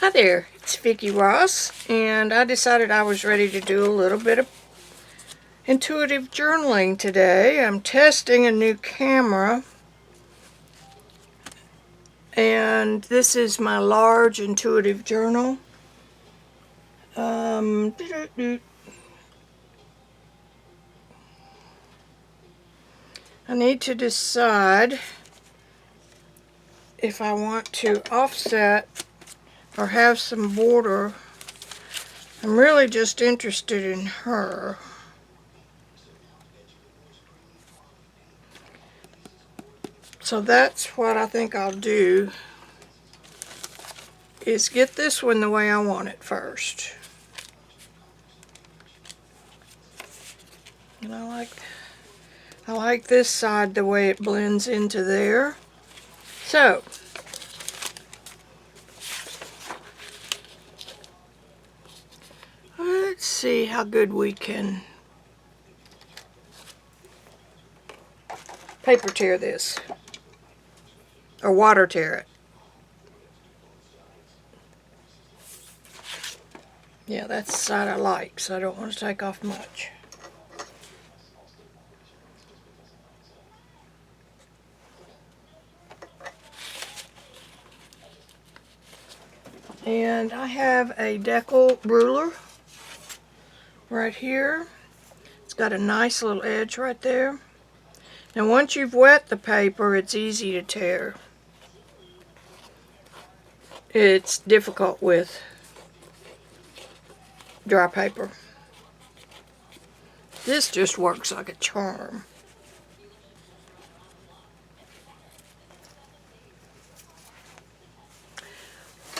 Hi there, it's Vicki Ross, and I decided I was ready to do a little bit of intuitive journaling today. I'm testing a new camera, and this is my large intuitive journal. I need to decide if I want to offset or have some border. I'm really just interested in her. So that's what I think I'll do, is get this one the way I want it first. And I like this side the way it blends into there. So let's see how good we can paper tear this, or water tear it. Yeah, that's the side I like, so I don't want to take off much. And I have a decal ruler right here. It's got a nice little edge right there. Now once you've wet the paper, it's easy to tear. It's difficult with dry paper. This just works like a charm.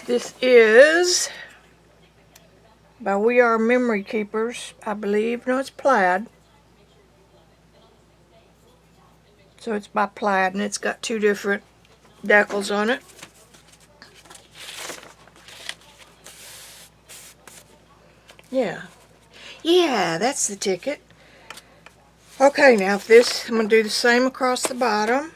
This is by We Are Memory Keepers, I believe. No, it's plaid. So it's by plaid, and it's got two different decals on it. Yeah, that's the ticket. Okay, now I'm going to do the same across the bottom.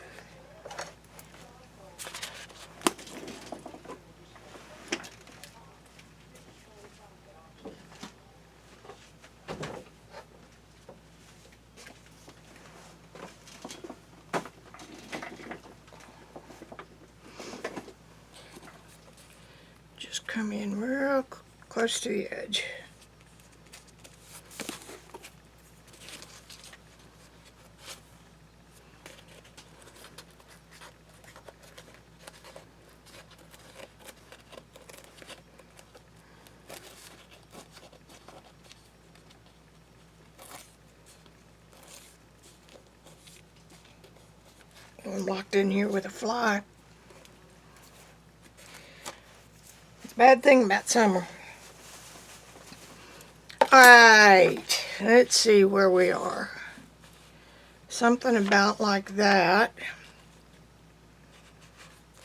Just come in real close to the edge. I'm locked in here with a fly. It's a bad thing about summer. Alright, let's see where we are. Something about like that.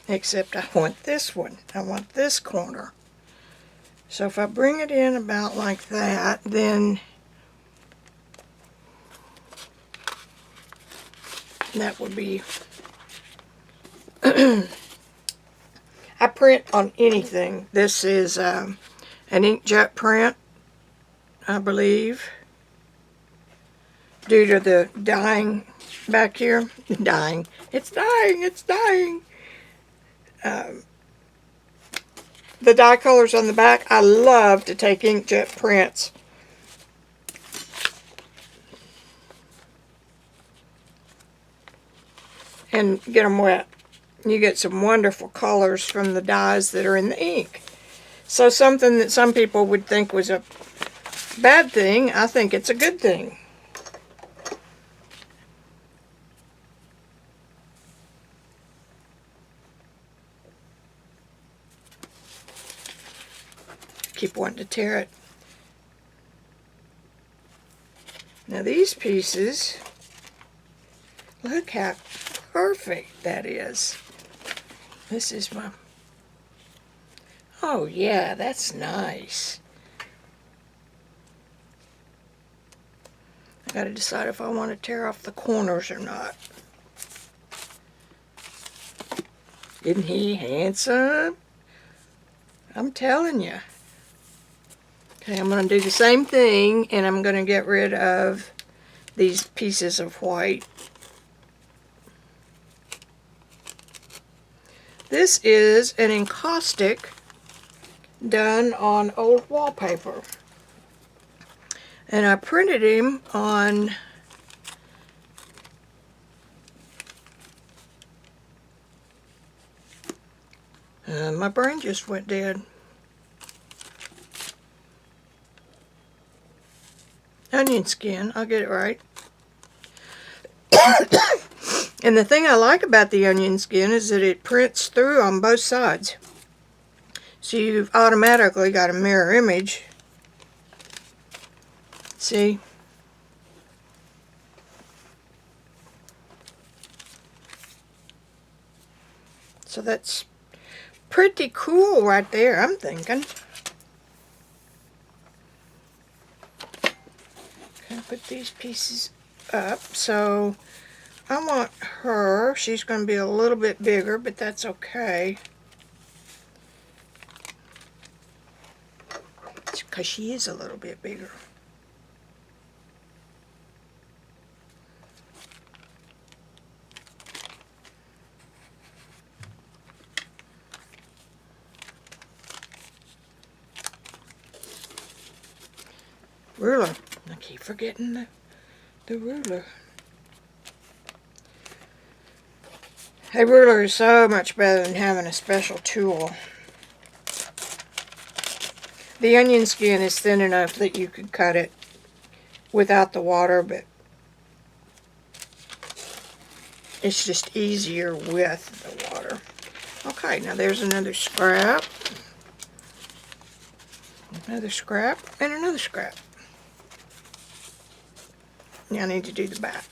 Except I want this one. I want this corner. So if I bring it in about like that, then that would be... I print on anything. This is an inkjet print, I believe, due to the dyeing back here. Dying. It's dying. It's dying. The dye colors on the back, I love to take inkjet prints and get them wet. You get some wonderful colors from the dyes that are in the ink. So something that some people would think was a bad thing, I think it's a good thing. Keep wanting to tear it. Now these pieces, look how perfect that is. This is my... Oh yeah, that's nice. I gotta decide if I want to tear off the corners or not. Isn't he handsome? I'm telling you. Okay, I'm going to do the same thing, and I'm going to get rid of these pieces of white. This is an encaustic done on old wallpaper. And I printed him on my brain just went dead. Onion skin, I'll get it right. And the thing I like about the onion skin is that it prints through on both sides. So you've automatically got a mirror image. See? So that's pretty cool right there, I'm thinking. Okay, put these pieces up. So I want her, she's going to be a little bit bigger, but that's okay. Because she is a little bit bigger. Ruler. I keep forgetting the ruler. A ruler is so much better than having a special tool. The onion skin is thin enough that you could cut it without the water, but it's just easier with the water. Okay, now there's another scrap. Another scrap, and another scrap. Now I need to do the back.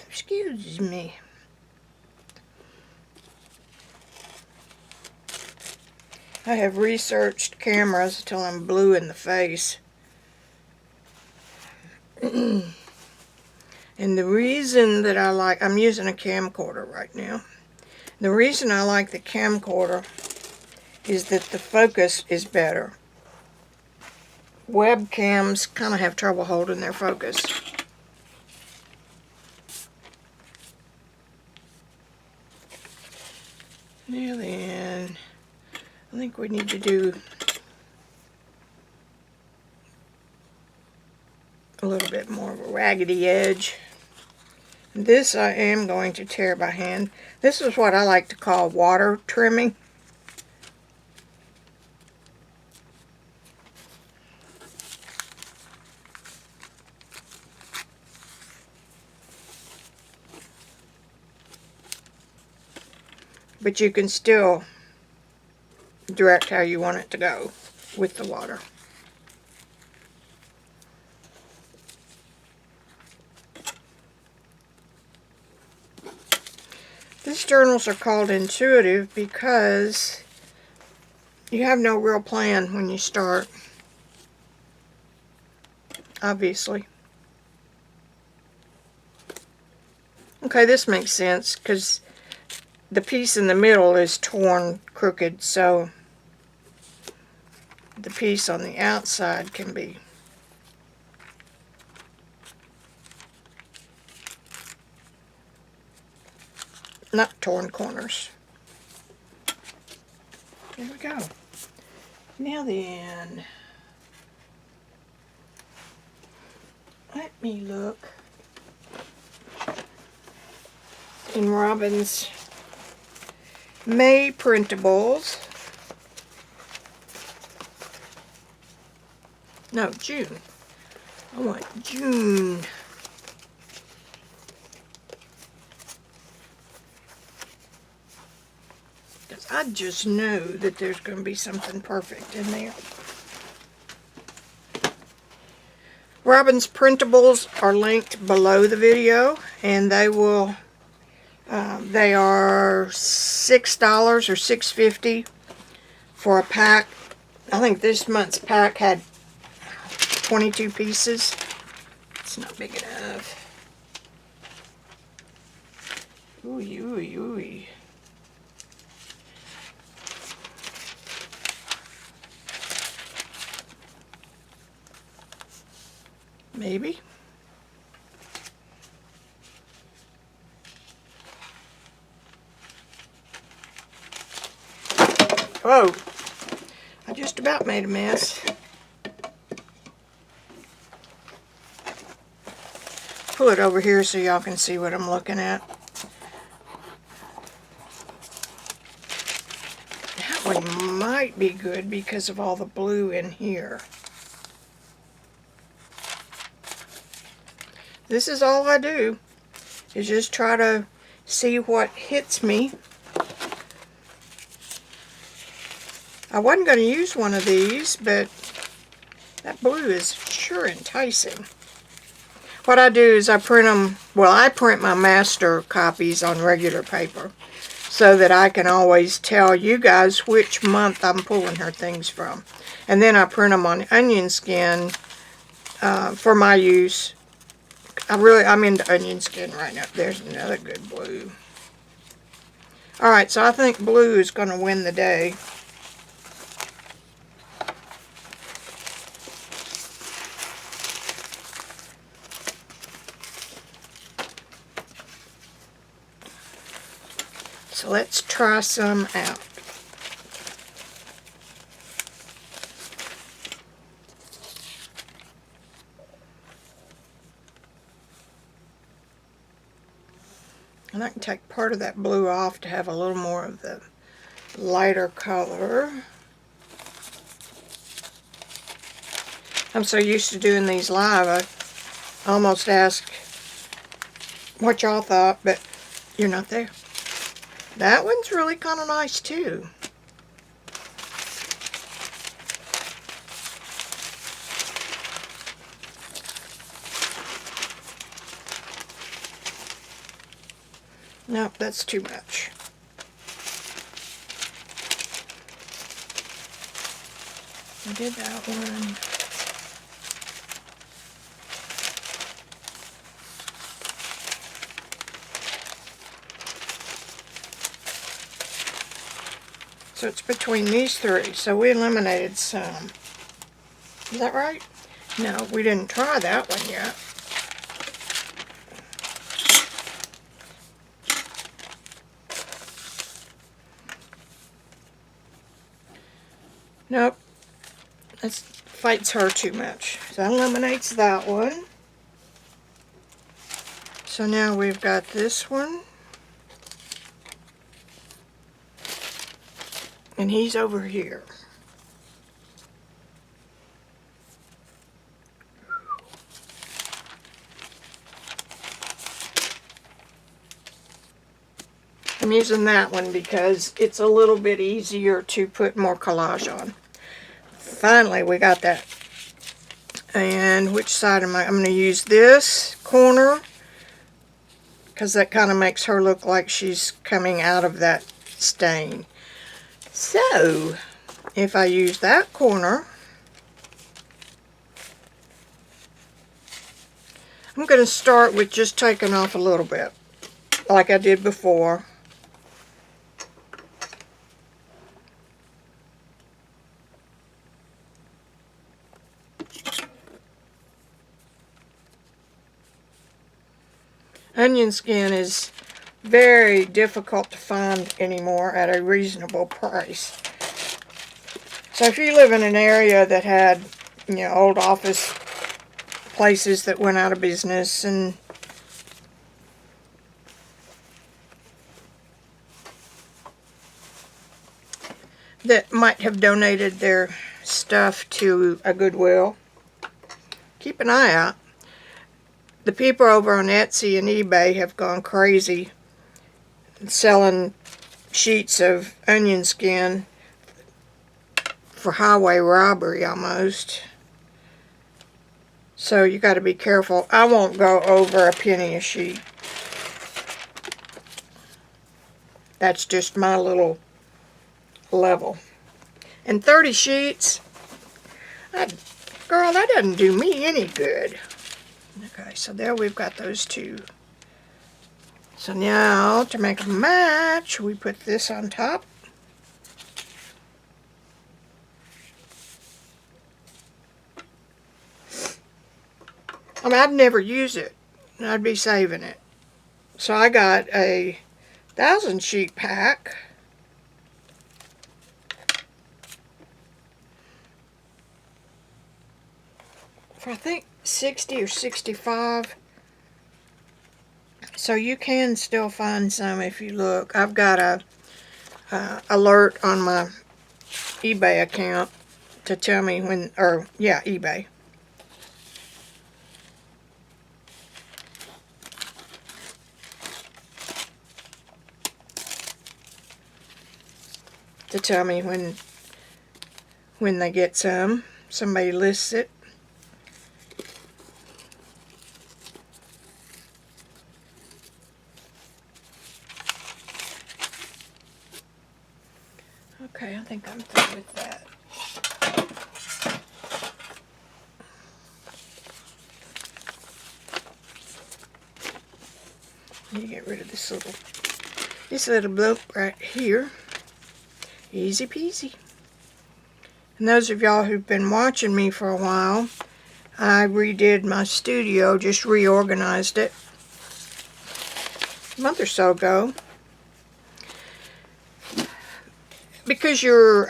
Excuse me. I have researched cameras till I'm blue in the face. And the reason that I'm using a camcorder right now. The reason I like the camcorder is that the focus is better. Webcams kind of have trouble holding their focus. Now then, I think we need to do a little bit more of a raggedy edge. This I am going to tear by hand. This is what I like to call water trimming. But you can still direct how you want it to go with the water. These journals are called intuitive because you have no real plan when you start, obviously. Okay, this makes sense because the piece in the middle is torn crooked, so the piece on the outside can be not torn corners. There we go. Now then, let me look in Robin's May printables. No, June. I want June. Because I just know that there's going to be something perfect in there. Robin's printables are linked below the video, and they will They are $6 or $6.50 for a pack. I think this month's pack had 22 pieces. It's not big enough. Ooh, ooh, ooh. Maybe. Whoa. I just about made a mess. Pull it over here so y'all can see what I'm looking at. That one might be good because of all the blue in here. This is all I do, is just try to see what hits me. I wasn't going to use one of these, but that blue is sure enticing. What I do is I print them, well, I print my master copies on regular paper so that I can always tell you guys which month I'm pulling her things from. And then I print them on onion skin for my use. I'm into onion skin right now. There's another good blue. Alright, so I think blue is going to win the day. So let's try some out. And I can take part of that blue off to have a little more of the lighter color. I'm so used to doing these live, I almost asked what y'all thought, but you're not there. That one's really kind of nice too. Nope, that's too much. I did that one. So it's between these three. So we eliminated some. Is that right? No, we didn't try that one yet. Nope. That fights her too much. So that eliminates that one. So now we've got this one. And he's over here. I'm using that one because it's a little bit easier to put more collage on. Finally, we got that. And which side am I? I'm going to use this corner because that kind of makes her look like she's coming out of that stain. So, if I use that corner, I'm going to start with just taking off a little bit, like I did before. Onion skin is very difficult to find anymore at a reasonable price. So if you live in an area that had, you know, old office places that went out of business and that might have donated their stuff to a Goodwill, keep an eye out. The people over on Etsy and eBay have gone crazy selling sheets of onion skin for highway robbery almost. So you got to be careful. I won't go over a penny a sheet. That's just my little level. And 30 sheets, girl, that doesn't do me any good. Okay, so there we've got those two. So now, to make a match, we put this on top. I mean, I'd never use it. I'd be saving it. So I got a 1,000 sheet pack. For I think 60 or 65. So you can still find some if you look. I've got a alert on my eBay account to tell me when, or yeah, eBay. To tell me when they get some. Somebody lists it. Okay, I think I'm through with that. You get rid of this little bloke right here. Easy peasy. And those of y'all who've been watching me for a while, I redid my studio, just reorganized it a month or so ago. Because your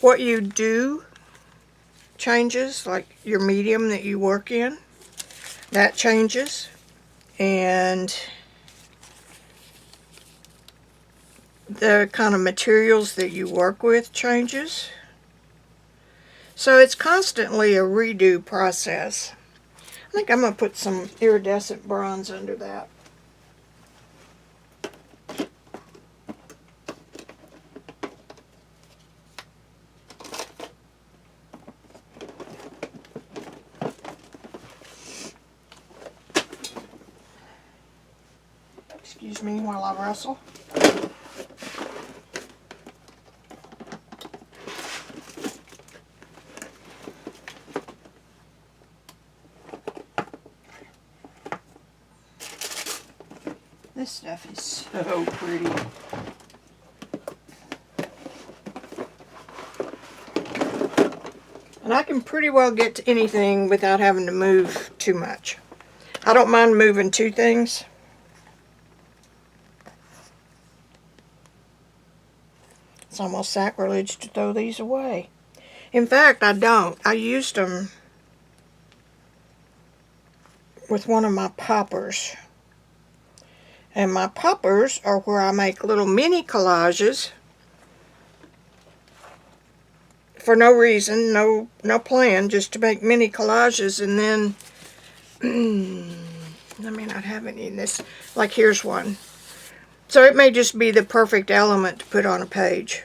what you do changes, like your medium that you work in, that changes, and the kind of materials that you work with changes. So it's constantly a redo process. I think I'm going to put some iridescent bronze under that. Excuse me while I wrestle. This stuff is so pretty. And I can pretty well get to anything without having to move too much. I don't mind moving two things. It's almost sacrilege to throw these away. In fact, I don't. I used them with one of my poppers. And my poppers are where I make little mini collages for no reason, no plan, just to make mini collages. And then, I may not have any in this. Like here's one. So it may just be the perfect element to put on a page.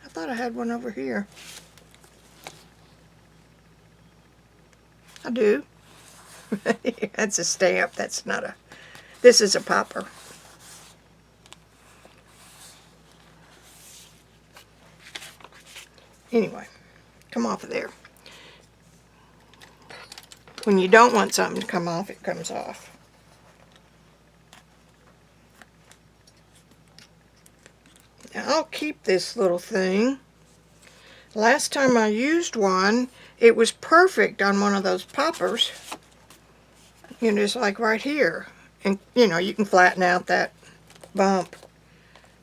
I thought I had one over here. I do. That's a stamp. That's not a... This is a popper. Anyway, come off of there. When you don't want something to come off, it comes off. Now, I'll keep this little thing. Last time I used one, it was perfect on one of those poppers. You know, just like right here. And, you know, you can flatten out that bump.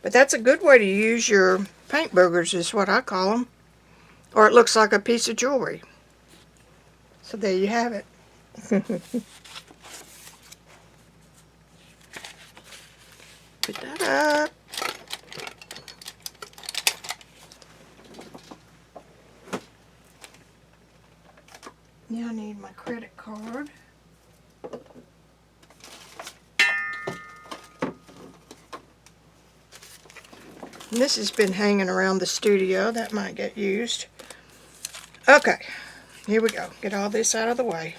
But that's a good way to use your paint boogers, is what I call them. Or it looks like a piece of jewelry. So there you have it. Put that up. Now I need my credit card. And this has been hanging around the studio. That might get used. Okay, here we go. Get all this out of the way.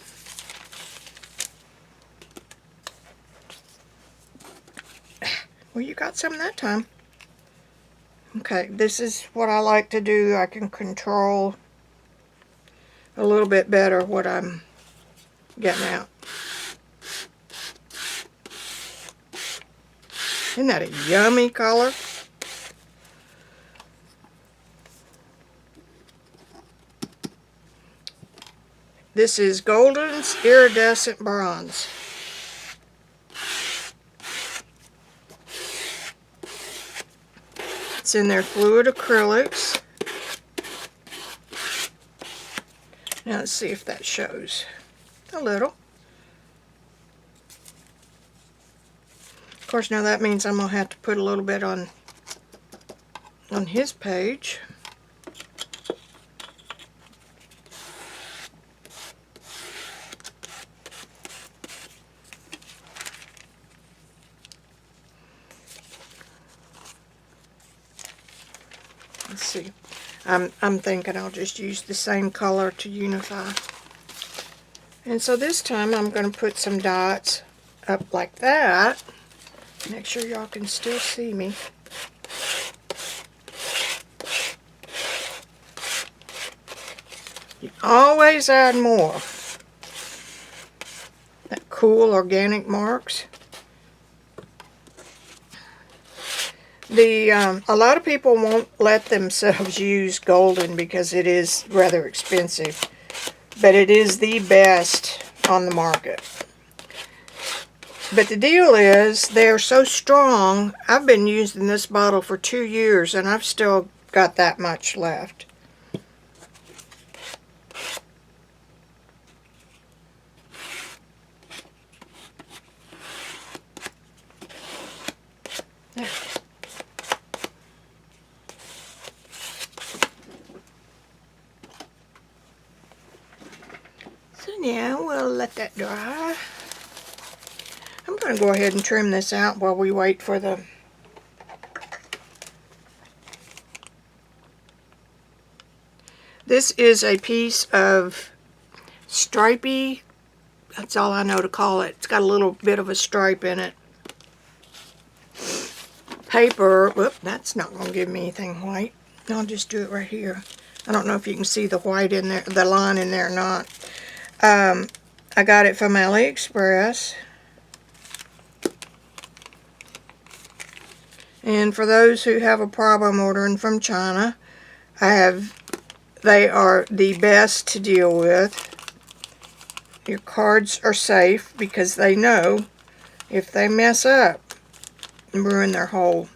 Well, you got some that time. Okay, this is what I like to do. I can control a little bit better what I'm getting out. Isn't that a yummy color? This is Golden's Iridescent Bronze. It's in their fluid acrylics. Now let's see if that shows. A little. Of course, now that means I'm going to have to put a little bit on his page. Let's see. I'm thinking I'll just use the same color to unify. And so this time I'm going to put some dots up like that. Make sure y'all can still see me. You always add more. That cool organic marks. A lot of people won't let themselves use Golden because it is rather expensive, but it is the best on the market. But the deal is, they're so strong. I've been using this bottle for 2 years and I've still got that much left. There. So now we'll let that dry. I'm going to go ahead and trim this out while we wait for the... This is a piece of stripy, that's all I know to call it. It's got a little bit of a stripe in it. Paper, whoop, that's not going to give me anything white. I'll just do it right here. I don't know if you can see the white in there, the line in there or not. I got it from AliExpress. And for those who have a problem ordering from China, they are the best to deal with. Your cards are safe because they know if they mess up and ruin their whole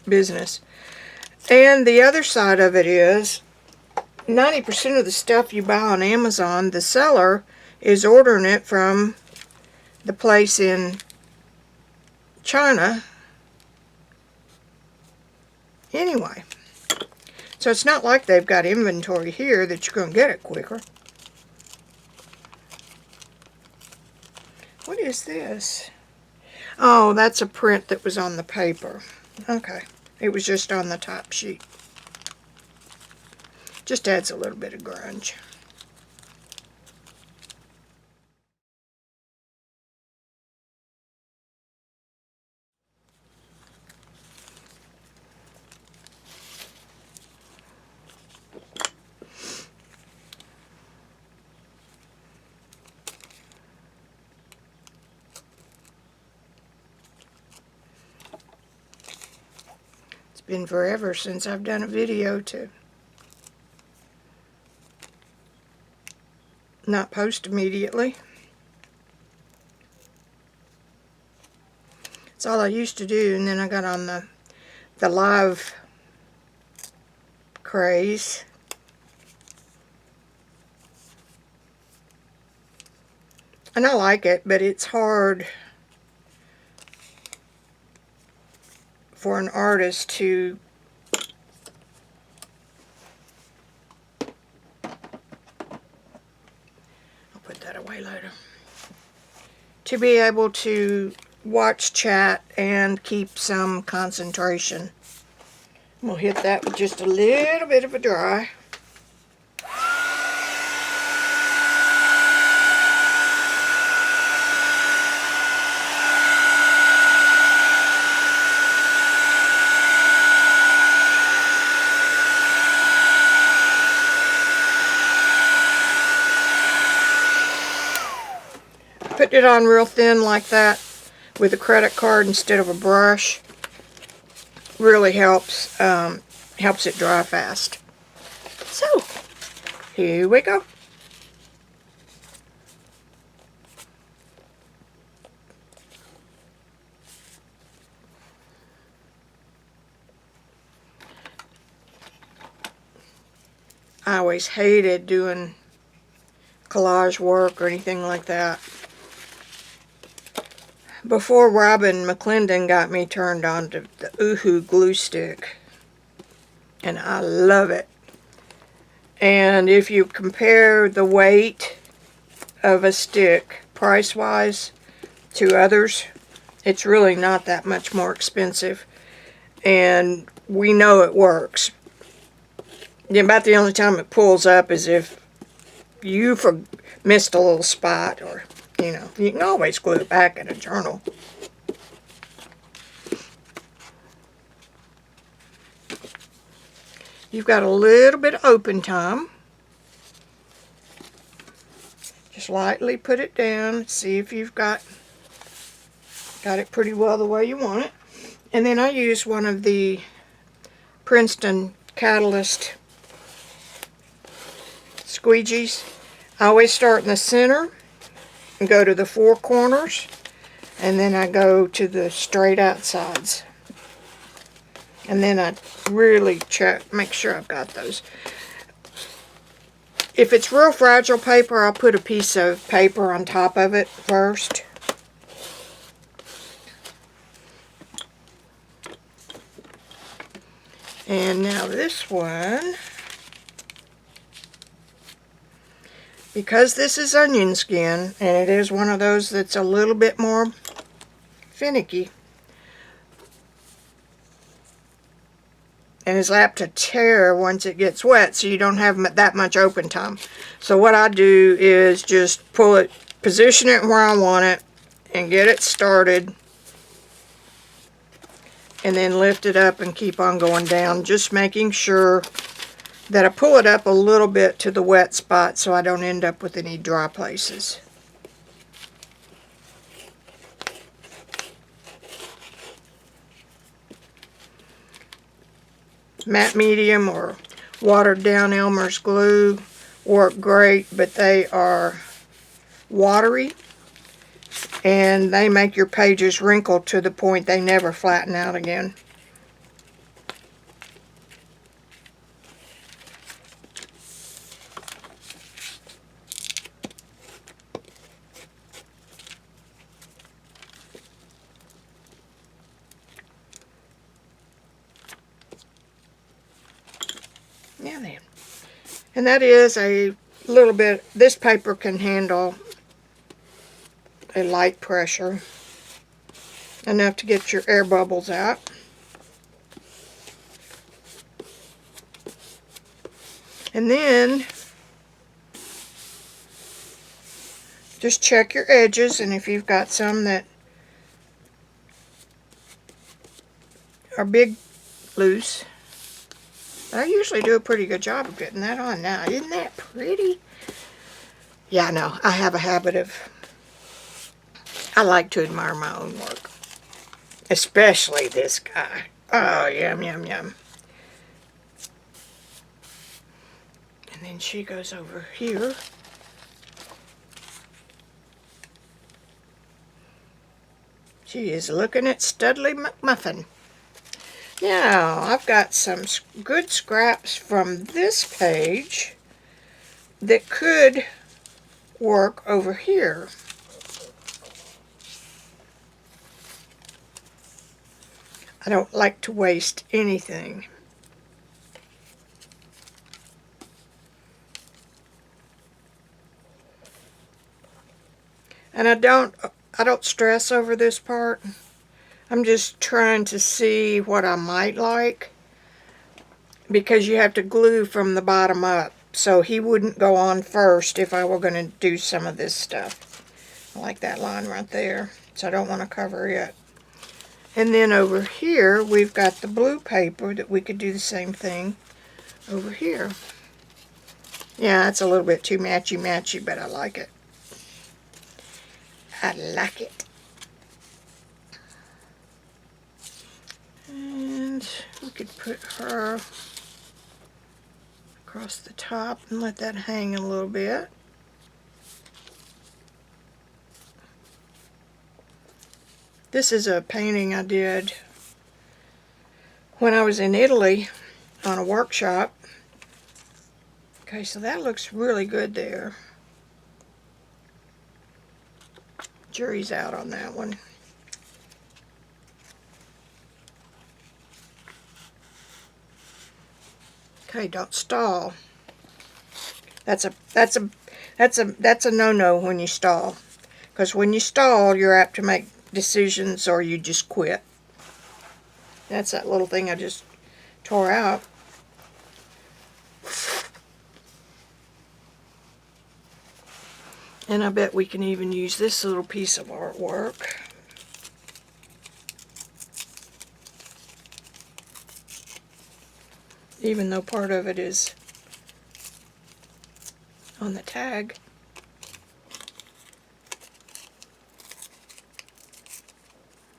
business. And the other side of it is 90% of the stuff you buy on Amazon, the seller is ordering it from the place in China anyway. So it's not like they've got inventory here that you're going to get it quicker. What is this? Oh, that's a print that was on the paper. Okay. It was just on the top sheet. Just adds a little bit of grunge. Been forever since I've done a video to not post immediately. That's all I used to do, and then I got on the live craze. And I like it, but it's hard for an artist to I'll put that away later, to be able to watch chat and keep some concentration. We'll hit that with just a little bit of a dry. putting it on real thin like that with a credit card instead of a brush really helps helps it dry fast. So here we go. I always hated doing collage work or anything like that. Before Robin McClendon got me turned on to the Uhu glue stick, and I love it. And if you compare the weight of a stick price-wise to others, it's really not that much more expensive, and we know it works. About the only time it pulls up is if you missed a little spot, or you know, you can always glue it back in a journal. You've got a little bit of open time. Just lightly put it down, see if you've got it pretty well the way you want it. And then I use one of the Princeton Catalyst squeegees. I always start in the center and go to the four corners, and then I go to the straight outsides. And then I really check, make sure I've got those. If it's real fragile paper, I'll put a piece of paper on top of it first. And now this one, because this is onion skin, and it is one of those that's a little bit more finicky, and is apt to tear once it gets wet, so you don't have that much open time. So what I do is just pull it, position it where I want it, and get it started, and then lift it up and keep on going down, just making sure that I pull it up a little bit to the wet spot so I don't end up with any dry places. Matte medium or watered down Elmer's glue work great, but they are watery and they make your pages wrinkle to the point they never flatten out again. Now then, and that is a little bit, this paper can handle a light pressure, enough to get your air bubbles out. And then just check your edges, and if you've got some that are big loose, I usually do a pretty good job of getting that on now. Isn't that pretty? Yeah, I know. I have a habit of, I like to admire my own work. Especially this guy. Oh, yum, yum, yum. And then she goes over here. She is looking at Studley McMuffin. Now, I've got some good scraps from this page that could work over here. I don't like to waste anything. And I don't stress over this part. I'm just trying to see what I might like, because you have to glue from the bottom up. So he wouldn't go on first if I were going to do some of this stuff. I like that line right there, so I don't want to cover it. And then over here, we've got the blue paper that we could do the same thing over here. Yeah, it's a little bit too matchy-matchy, but I like it. I like it. And we could put her across the top and let that hang a little bit. This is a painting I did when I was in Italy on a workshop. Okay, so that looks really good there. Jury's out on that one. Okay, don't stall. That's a no-no when you stall. Because when you stall, you're apt to make decisions or you just quit. That's that little thing I just tore out. And I bet we can even use this little piece of artwork. Even though part of it is on the tag.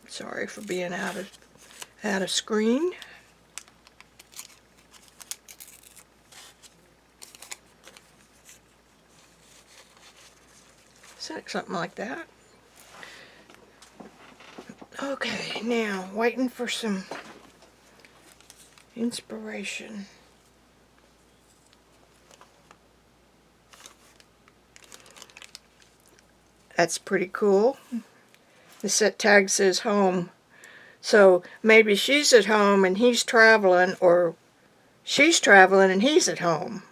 Sorry for being out of screen. Something like that. Okay, now waiting for some inspiration. That's pretty cool. The set tag says home. So maybe she's at home and he's traveling, or she's traveling and he's at home.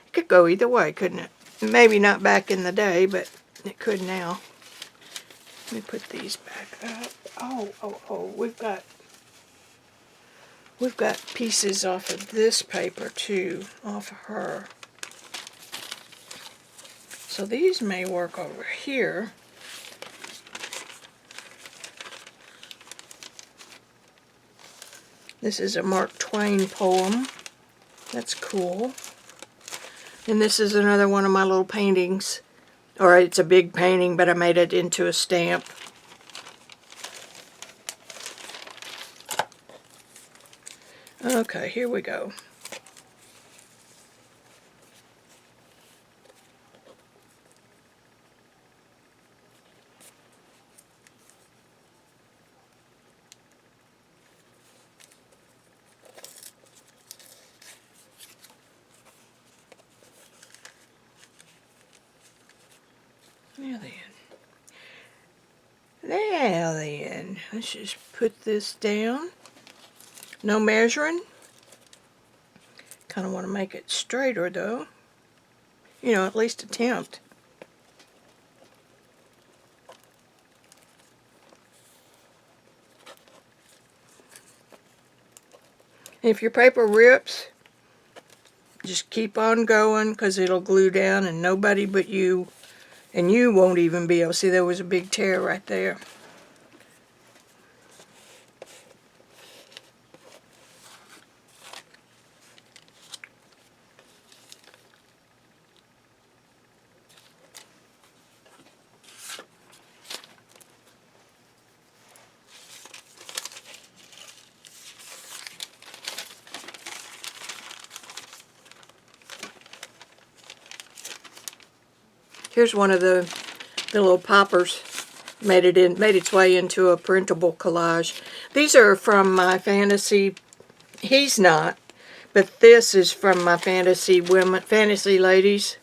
It could go either way, couldn't it? Maybe not back in the day, but it could now. Let me put these back up. Oh, we've got pieces off of this paper too, off of her. So these may work over here. This is a Mark Twain poem. That's cool. And this is another one of my little paintings. Or it's a big painting, but I made it into a stamp. Okay, here we go. Now then, let's just put this down. No measuring. Kind of want to make it straighter though. You know, at least attempt. If your paper rips, just keep on going because it'll glue down and nobody but you, and you won't even be able to see. There was a big tear right there. Here's one of the little poppers. Made its way into a printable collage. These are from my fantasy. He's not, but this is from my fantasy ladies.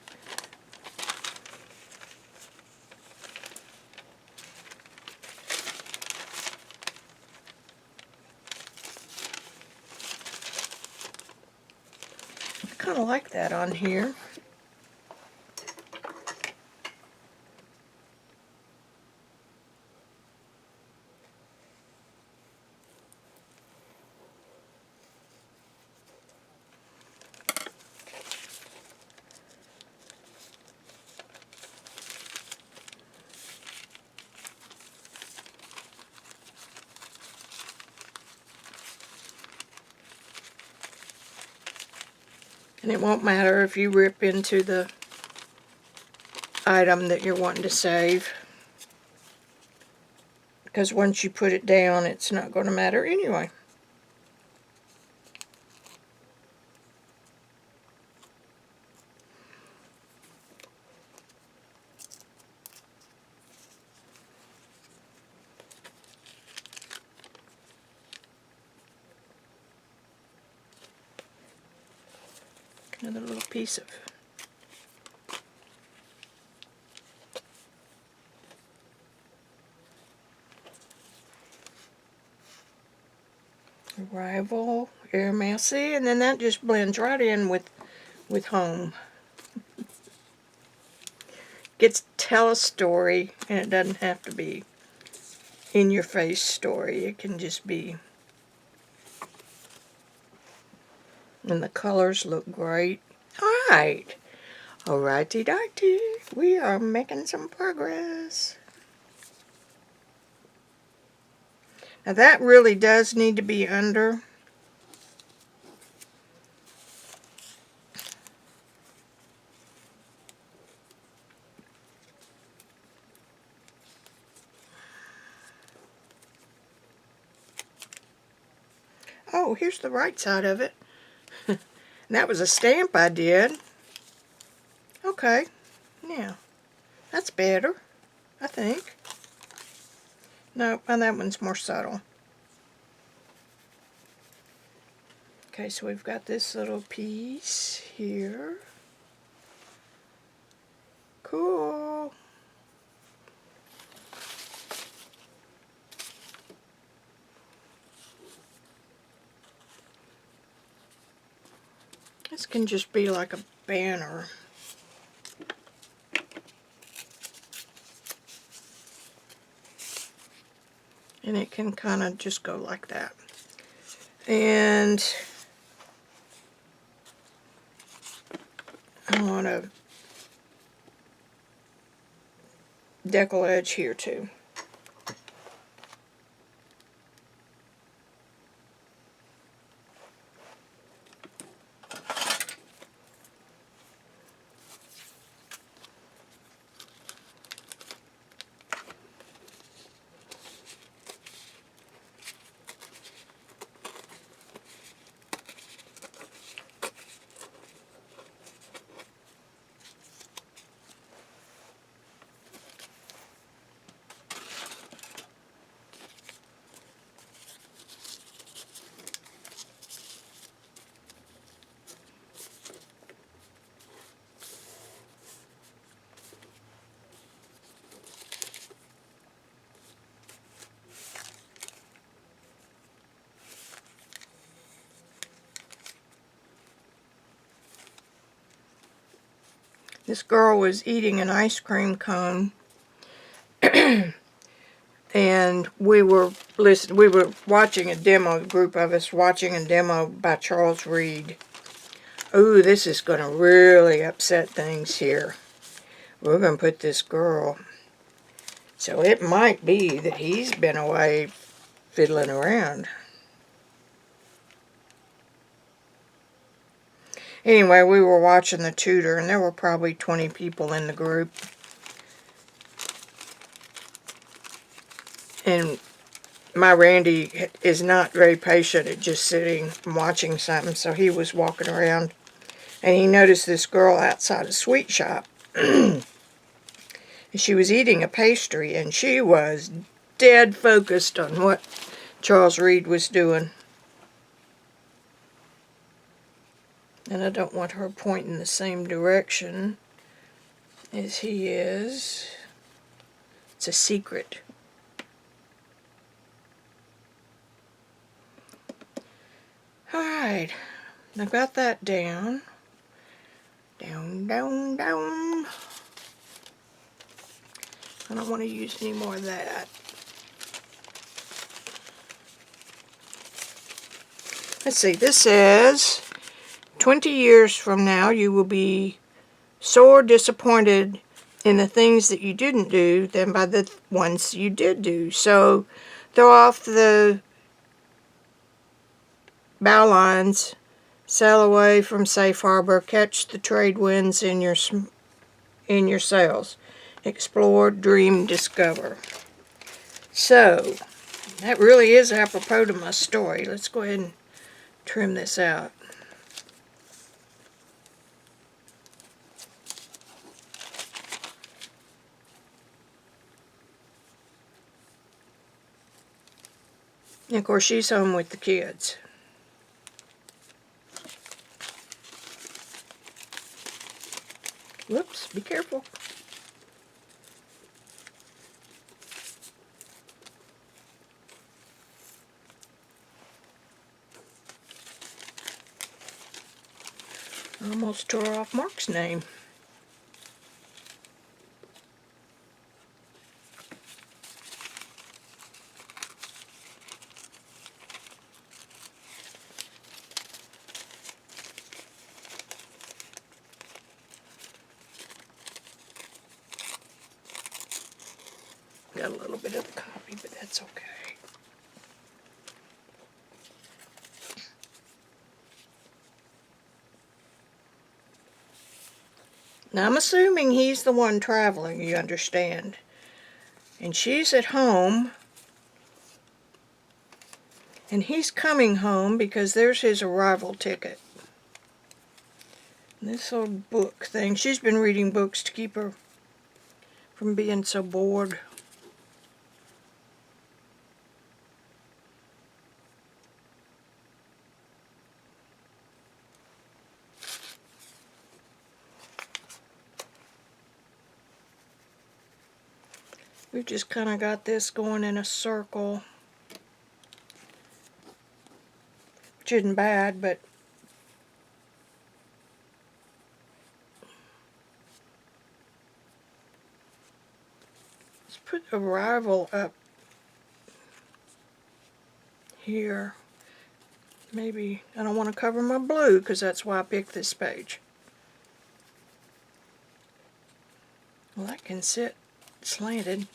I kind of like that on here. And it won't matter if you rip into the item that you're wanting to save. because once you put it down, it's not going to matter anyway. Another little piece of Arrival, Airmail. See, and then that just blends right in with home. Gets to tell a story, and it doesn't have to be in your face story. It can just be, and the colors look great. Alright, alrighty righty, we are making some progress. Now that really does need to be under. Oh, here's the right side of it. And that was a stamp I did. Okay, yeah, that's better, I think. No, and that one's more subtle. Okay, so we've got this little piece here. Cool. This can just be like a banner. And it can kind of just go like that. And I want a decal edge here too. This girl was eating an ice cream cone, and we were watching a demo, a group of us watching a demo by Charles Reed. Ooh, this is going to really upset things here. We're going to put this girl. So it might be that he's been away fiddling around. Anyway, we were watching the tutor, and there were probably 20 people in the group. And my Randy is not very patient at just sitting and watching something, so he was walking around, and he noticed this girl outside a sweet shop. And she was eating a pastry, and she was dead focused on what Charles Reed was doing. And I don't want her pointing the same direction as he is. It's a secret. Alright, I got that down. Down, down, down. I don't want to use any more of that. Let's see, this says, 20 years from now you will be sore disappointed in the things that you didn't do than by the ones you did do. So throw off the bow lines, sail away from safe harbor, catch the trade winds in your sails, explore, dream, discover. So, that really is apropos to my story. Let's go ahead and trim this out. And of course, she's home with the kids. Whoops, be careful. I almost tore off Mark's name. Got a little bit of the copy, but that's okay. Now I'm assuming he's the one traveling, you understand. And she's at home. And he's coming home because there's his arrival ticket. And this old book thing, she's been reading books to keep her from being so bored. We've just kind of got this going in a circle. Which isn't bad, but let's put arrival up here. Maybe I don't want to cover my blue because that's why I picked this page. Well, that can sit slanted.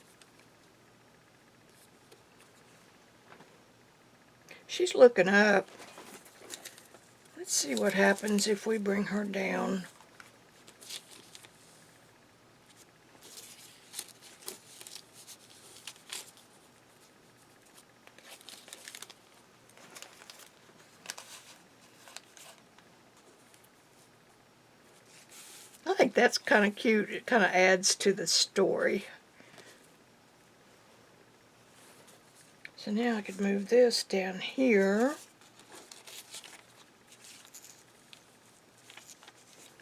She's looking up. Let's see what happens if we bring her down. I think that's kind of cute. It kind of adds to the story. So now I could move this down here.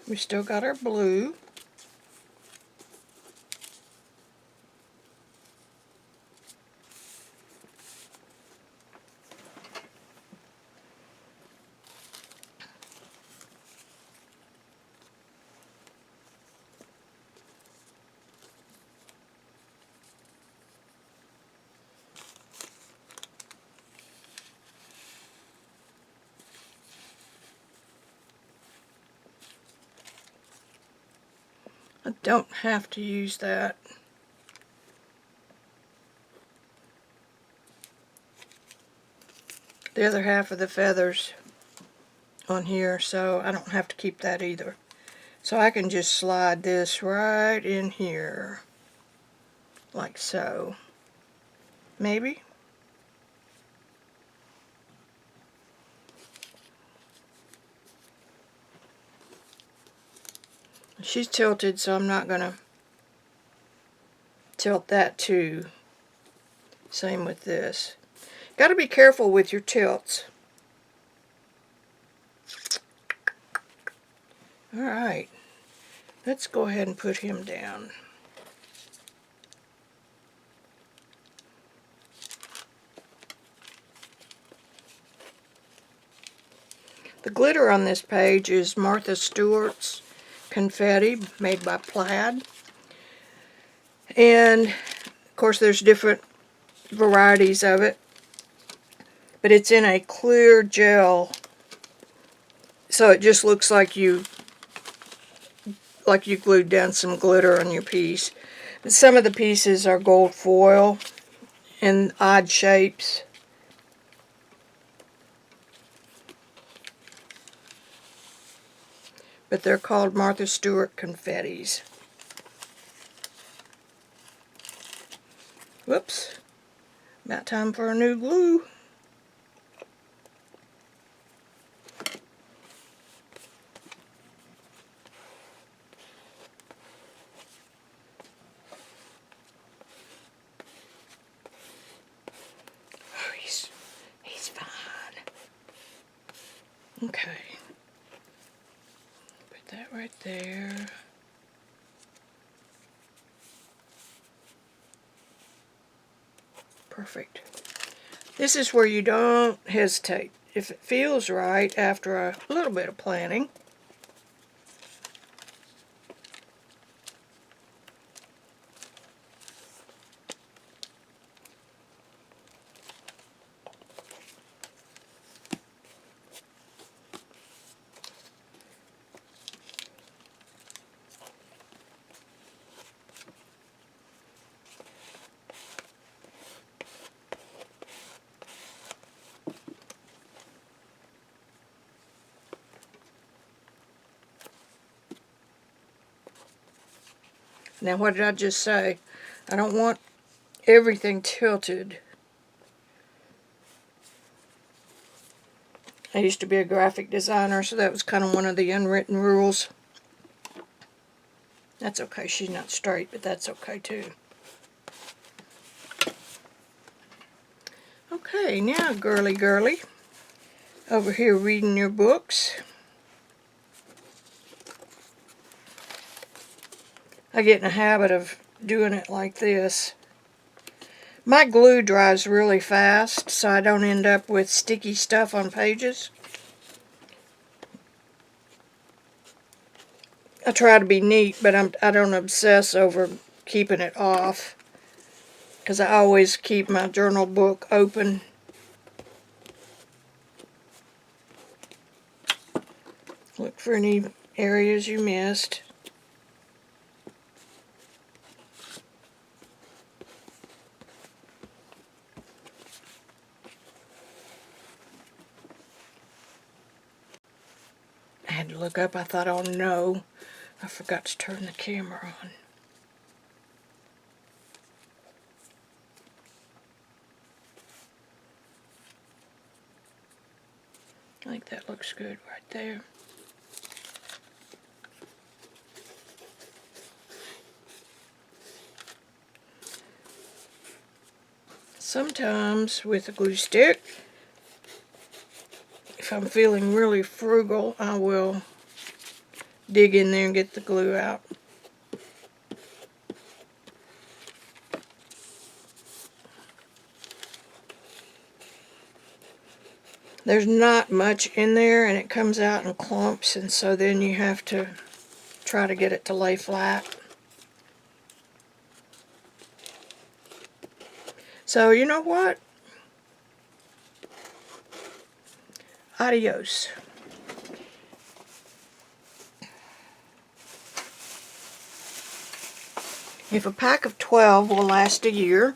We still got our blue. I don't have to use that. The other half of the feathers on here, so I don't have to keep that either. So I can just slide this right in here, like so. Maybe. She's tilted, so I'm not going to tilt that too. Same with this. Got to be careful with your tilts. Alright, let's go ahead and put him down. The glitter on this page is Martha Stewart's Confetti, made by Plaid. And, of course, there's different varieties of it. But it's in a clear gel, so it just looks like you glued down some glitter on your piece. But some of the pieces are gold foil in odd shapes. But they're called Martha Stewart Confettis. Whoops. About time for a new glue. Oh, he's fine. Okay. Put that right there. Perfect. This is where you don't hesitate. If it feels right after a little bit of planning, now what did I just say? I don't want everything tilted. I used to be a graphic designer, so that was kind of one of the unwritten rules. That's okay, she's not straight, but that's okay too. Okay, now girly girly, over here reading your books. I get in a habit of doing it like this. My glue dries really fast, so I don't end up with sticky stuff on pages. I try to be neat, but I don't obsess over keeping it off, because I always keep my journal book open. Look for any areas you missed. I had to look up. I thought, oh no, I forgot to turn the camera on. I think that looks good right there. Sometimes with a glue stick, if I'm feeling really frugal, I will dig in there and get the glue out. There's not much in there and it comes out in clumps, and so then you have to try to get it to lay flat. So you know what? Adios. If a pack of 12 will last a year,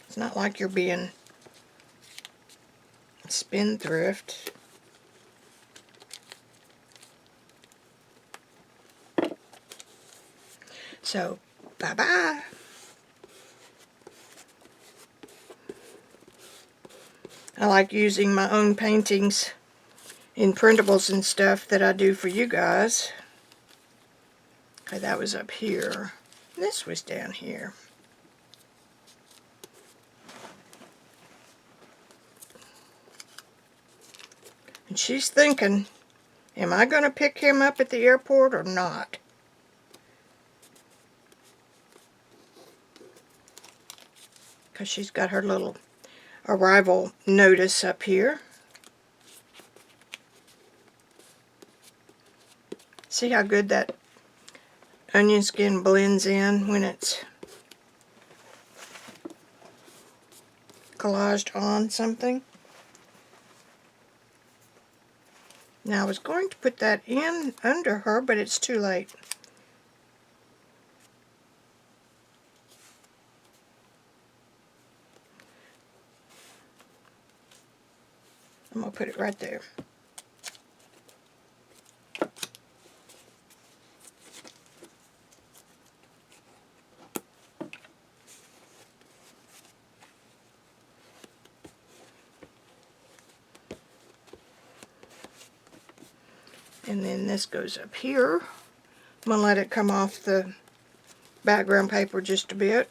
it's not like you're being a spendthrift. So, bye-bye. I like using my own paintings in printables and stuff that I do for you guys. Okay, that was up here. This was down here. And she's thinking, am I going to pick him up at the airport or not? Because she's got her little arrival notice up here. See how good that onion skin blends in when it's collaged on something. Now I was going to put that in under her, but it's too late. I'm going to put it right there. And then this goes up here. I'm going to let it come off the background paper just a bit.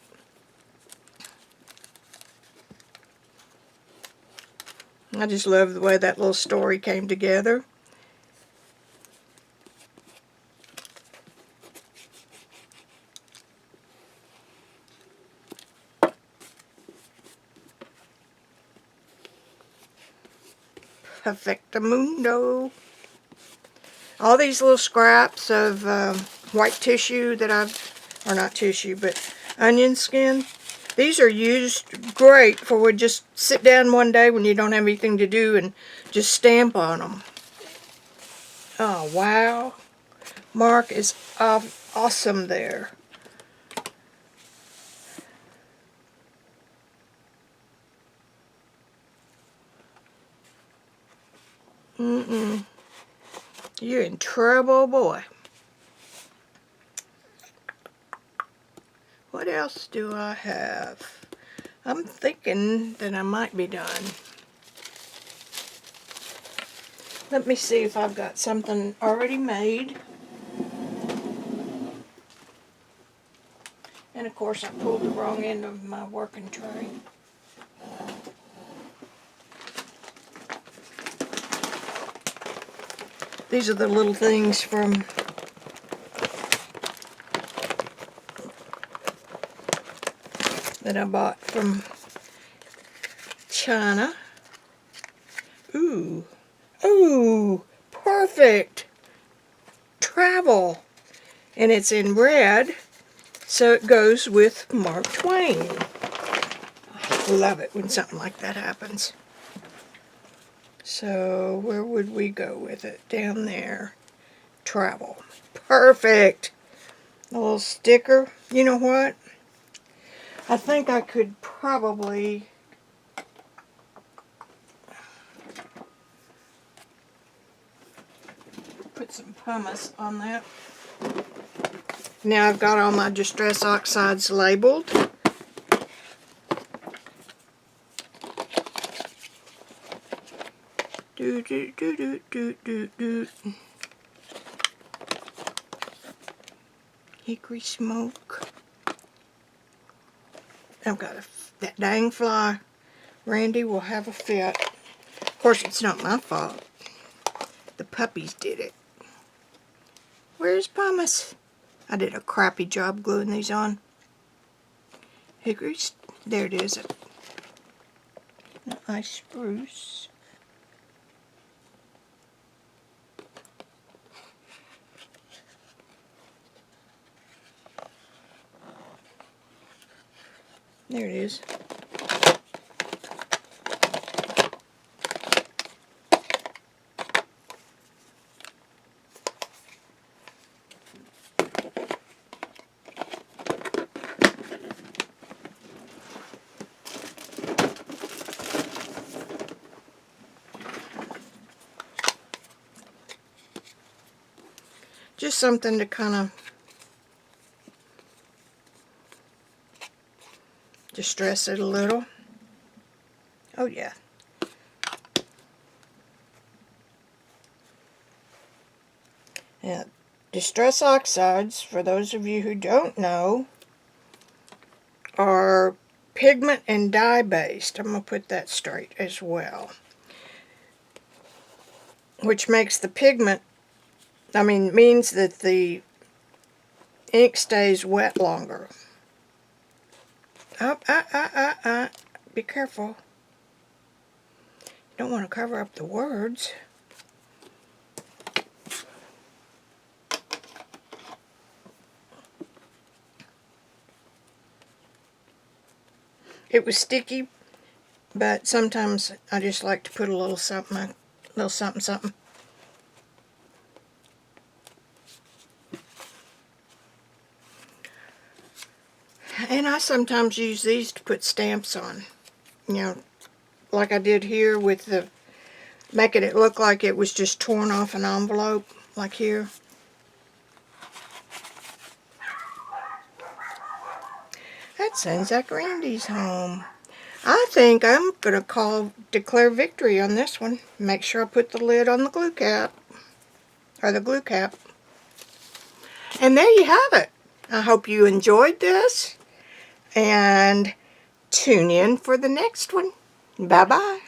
I just love the way that little story came together. Perfectamundo. All these little scraps of white tissue that or not tissue, but onion skin. These are used great for when just sit down one day when you don't have anything to do and just stamp on them. Oh, wow. Mark is awesome there. You're in trouble, boy. What else do I have? I'm thinking that I might be done. Let me see if I've got something already made. And of course I pulled the wrong end of my working tray. These are the little things from that I bought from China. Ooh. Ooh, perfect. Travel. And it's in red, so it goes with Mark Twain. I love it when something like that happens. So where would we go with it? Down there. Travel. Perfect. A little sticker. You know what? I think I could probably put some pumice on that. Now I've got all my Distress Oxides labeled. Do do do do do do do. Hickory smoke. I've got that dang fly. Randy will have a fit. Of course, it's not my fault. The puppies did it. Where's pumice? I did a crappy job gluing these on. Hickory, there it is. Nice spruce. There it is. Just something to kind of distress it a little. Oh yeah. Now, Distress Oxides, for those of you who don't know, are pigment and dye based. I'm going to put that straight as well. Which makes the pigment, means that the ink stays wet longer. Be careful. You don't want to cover up the words. It was sticky, but sometimes I just like to put a little something, something. And I sometimes use these to put stamps on. You know, like I did here with the, making it look like it was just torn off an envelope, like here. That sounds like Randy's home. I think I'm going to declare victory on this one. Make sure I put the lid on the glue cap. or the glue cap. And there you have it. I hope you enjoyed this, and tune in for the next one. Bye-bye.